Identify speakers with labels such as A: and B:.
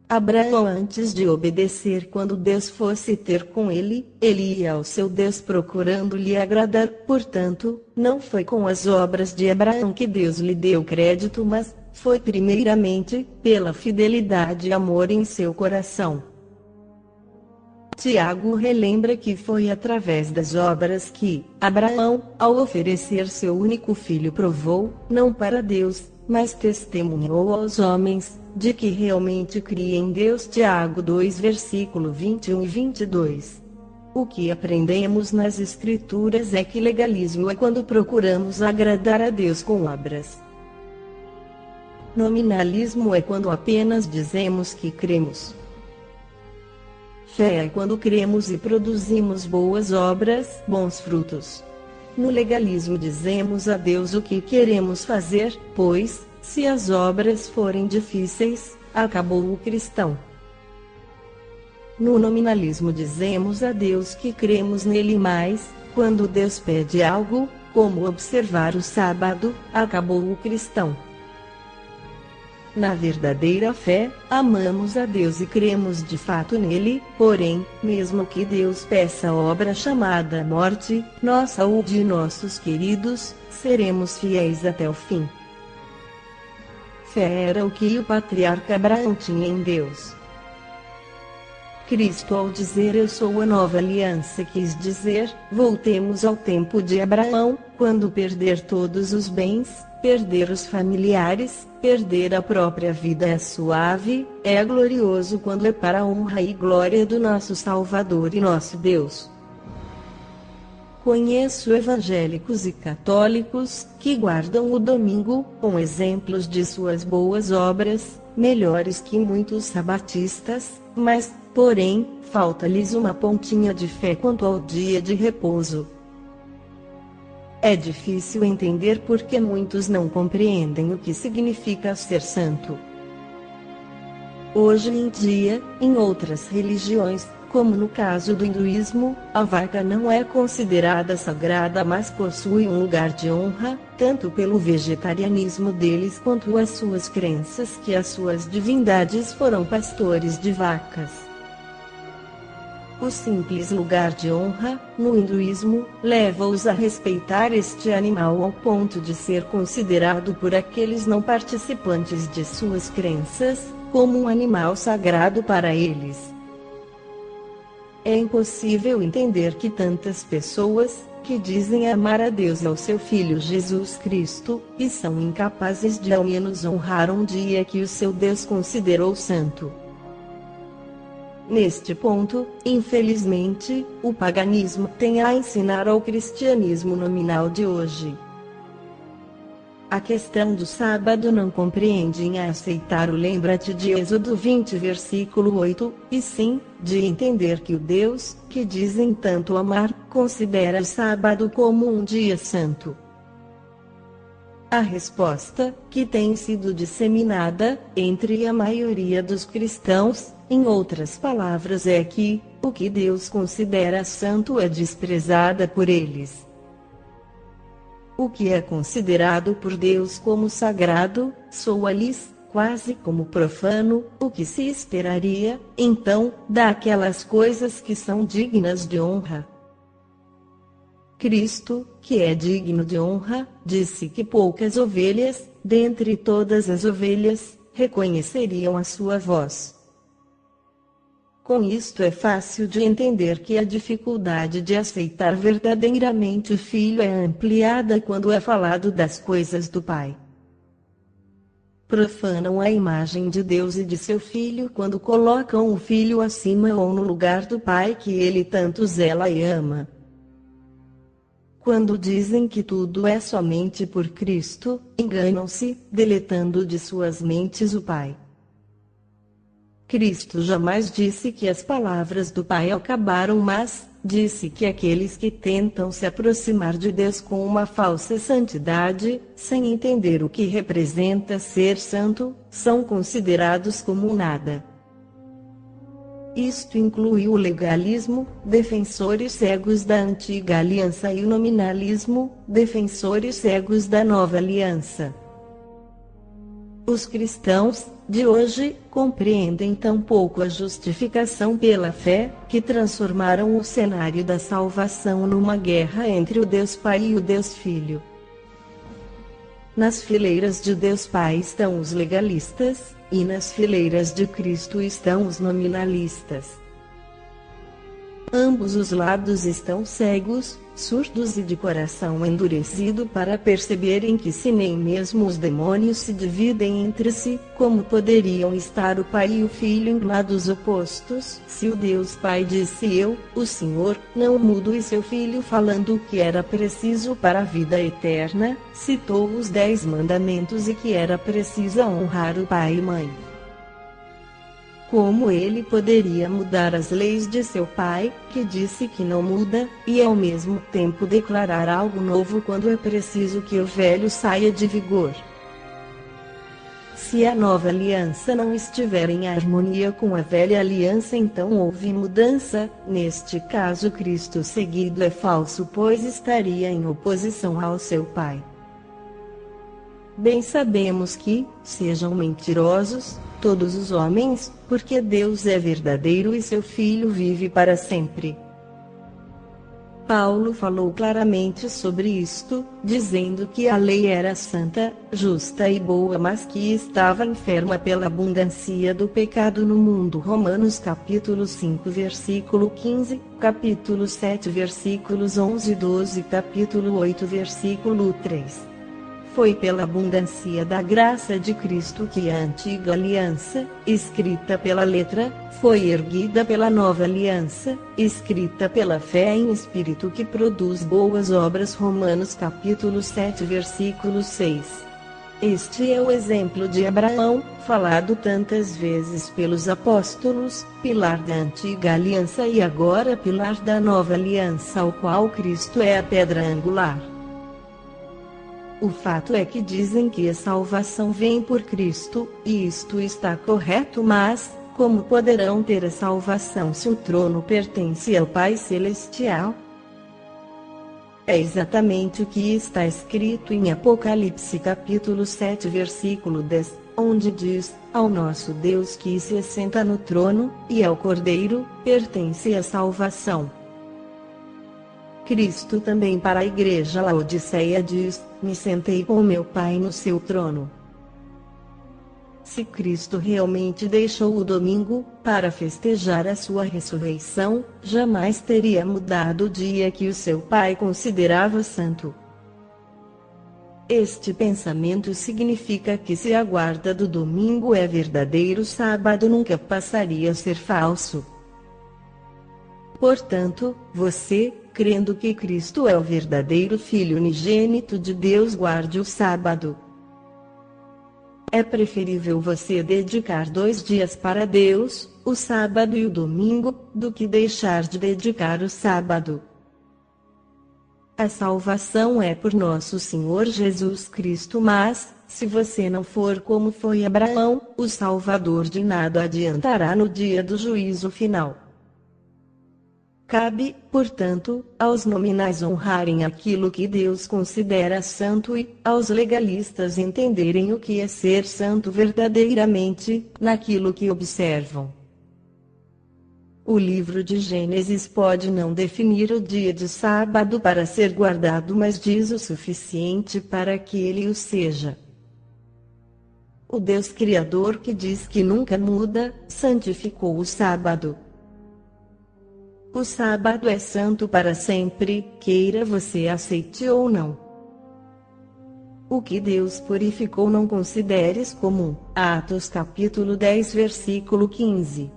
A: Abraão, antes de obedecer quando Deus fosse ter com ele, ele ia ao seu Deus procurando lhe agradar. Portanto, não foi com as obras de Abraão que Deus lhe deu crédito, mas foi primeiramente pela fidelidade e amor em seu coração. Tiago relembra que foi através das obras que Abraão, ao oferecer seu único filho, provou, não para Deus, mas testemunhou aos homens, de que realmente cria em Deus. Tiago 2 versículo 21 e 22. O que aprendemos nas Escrituras é que legalismo é quando procuramos agradar a Deus com obras. Nominalismo é quando apenas dizemos que cremos. Fé é quando cremos e produzimos boas obras, bons frutos. No legalismo dizemos a Deus o que queremos fazer, pois, se as obras forem difíceis, acabou o cristão. No nominalismo dizemos a Deus que cremos nele, mas, quando Deus pede algo, como observar o sábado, acabou o cristão. Na verdadeira fé, amamos a Deus e cremos de fato nele, porém, mesmo que Deus peça a obra chamada morte, nossa ou de nossos queridos, seremos fiéis até o fim. Fé era o que o patriarca Abraão tinha em Deus. Cristo, ao dizer eu sou a nova aliança, quis dizer, voltemos ao tempo de Abraão, quando perder todos os bens, perder os familiares, perder a própria vida é suave, é glorioso quando é para a honra e glória do nosso Salvador e nosso Deus. Conheço evangélicos e católicos que guardam o domingo, com exemplos de suas boas obras, melhores que muitos sabatistas, mas, porém, falta-lhes uma pontinha de fé quanto ao dia de repouso. É difícil entender porque muitos não compreendem o que significa ser santo. Hoje em dia, em outras religiões, como no caso do hinduísmo, a vaca não é considerada sagrada, mas possui um lugar de honra, tanto pelo vegetarianismo deles quanto as suas crenças que as suas divindades foram pastores de vacas. O simples lugar de honra, no hinduísmo, leva-os a respeitar este animal ao ponto de ser considerado por aqueles não participantes de suas crenças, como um animal sagrado para eles. É impossível entender que tantas pessoas, que dizem amar a Deus e ao seu Filho Jesus Cristo, e são incapazes de ao menos honrar um dia que o seu Deus considerou santo. Neste ponto, infelizmente, o paganismo tem a ensinar ao cristianismo nominal de hoje. A questão do sábado não compreendem a aceitar o lembra-te de Êxodo 20 versículo 8, e sim, de entender que o Deus, que dizem tanto amar, considera o sábado como um dia santo. A resposta, que tem sido disseminada, entre a maioria dos cristãos, em outras palavras, é que, o que Deus considera santo é desprezada por eles. O que é considerado por Deus como sagrado, soa-lhes, quase como profano, o que se esperaria, então, daquelas coisas que são dignas de honra. Cristo, que é digno de honra, disse que poucas ovelhas, dentre todas as ovelhas, reconheceriam a sua voz. Com isto é fácil de entender que a dificuldade de aceitar verdadeiramente o Filho é ampliada quando é falado das coisas do Pai. Profanam a imagem de Deus e de seu Filho quando colocam o Filho acima ou no lugar do Pai que ele tanto zela e ama. Quando dizem que tudo é somente por Cristo, enganam-se, deletando de suas mentes o Pai. Cristo jamais disse que as palavras do Pai acabaram, mas disse que aqueles que tentam se aproximar de Deus com uma falsa santidade, sem entender o que representa ser santo, são considerados como nada. Isto inclui o legalismo, defensores cegos da antiga aliança, e o nominalismo, defensores cegos da nova aliança. Os cristãos de hoje compreendem tão pouco a justificação pela fé, que transformaram o cenário da salvação numa guerra entre o Deus Pai e o Deus Filho. Nas fileiras de Deus Pai estão os legalistas, e nas fileiras de Cristo estão os nominalistas. Ambos os lados estão cegos, surdos e de coração endurecido para perceberem que se nem mesmo os demônios se dividem entre si, como poderiam estar o Pai e o Filho em lados opostos, se o Deus Pai disse eu, o Senhor, não mudo e seu Filho falando o que era preciso para a vida eterna, citou os 10 mandamentos e que era preciso honrar o pai e mãe. Como ele poderia mudar as leis de seu pai, que disse que não muda, e ao mesmo tempo declarar algo novo quando é preciso que o velho saia de vigor? Se a nova aliança não estiver em harmonia com a velha aliança, então houve mudança. Neste caso, Cristo seguido é falso, pois estaria em oposição ao seu pai. Bem sabemos que, sejam mentirosos, todos os homens, porque Deus é verdadeiro e seu Filho vive para sempre. Paulo falou claramente sobre isto, dizendo que a lei era santa, justa e boa, mas que estava enferma pela abundância do pecado no mundo. Romanos capítulo 5 versículo 15, capítulo 7 versículos 11 e 12, capítulo 8 versículo 3. Foi pela abundância da graça de Cristo que a antiga aliança, escrita pela letra, foi erguida pela nova aliança, escrita pela fé em espírito que produz boas obras. Romanos capítulo 7 versículo 6. Este é o exemplo de Abraão, falado tantas vezes pelos apóstolos, pilar da antiga aliança e agora pilar da nova aliança, ao qual Cristo é a pedra angular. O fato é que dizem que a salvação vem por Cristo, e isto está correto, mas como poderão ter a salvação se o trono pertence ao Pai Celestial? É exatamente o que está escrito em Apocalipse capítulo 7 versículo 10, onde diz: ao nosso Deus que se assenta no trono, e ao Cordeiro, pertence a salvação. Cristo também para a igreja Laodiceia diz: me sentei com meu Pai no seu trono. Se Cristo realmente deixou o domingo para festejar a sua ressurreição, jamais teria mudado o dia que o seu Pai considerava santo. Este pensamento significa que se a guarda do domingo é verdadeiro, o sábado nunca passaria a ser falso. Portanto, você, crendo que Cristo é o verdadeiro Filho unigênito de Deus, guarde o sábado. É preferível você dedicar 2 dias para Deus, o sábado e o domingo, do que deixar de dedicar o sábado. A salvação é por nosso Senhor Jesus Cristo, mas, se você não for como foi Abraão, o Salvador de nada adiantará no dia do juízo final. Cabe, portanto, aos nominais honrarem aquilo que Deus considera santo e, aos legalistas entenderem o que é ser santo verdadeiramente, naquilo que observam. O livro de Gênesis pode não definir o dia de sábado para ser guardado, mas diz o suficiente para que ele o seja. O Deus Criador, que diz que nunca muda, santificou o sábado. O sábado é santo para sempre, queira você aceite ou não. O que Deus purificou não consideres comum. Atos capítulo 10 versículo 15.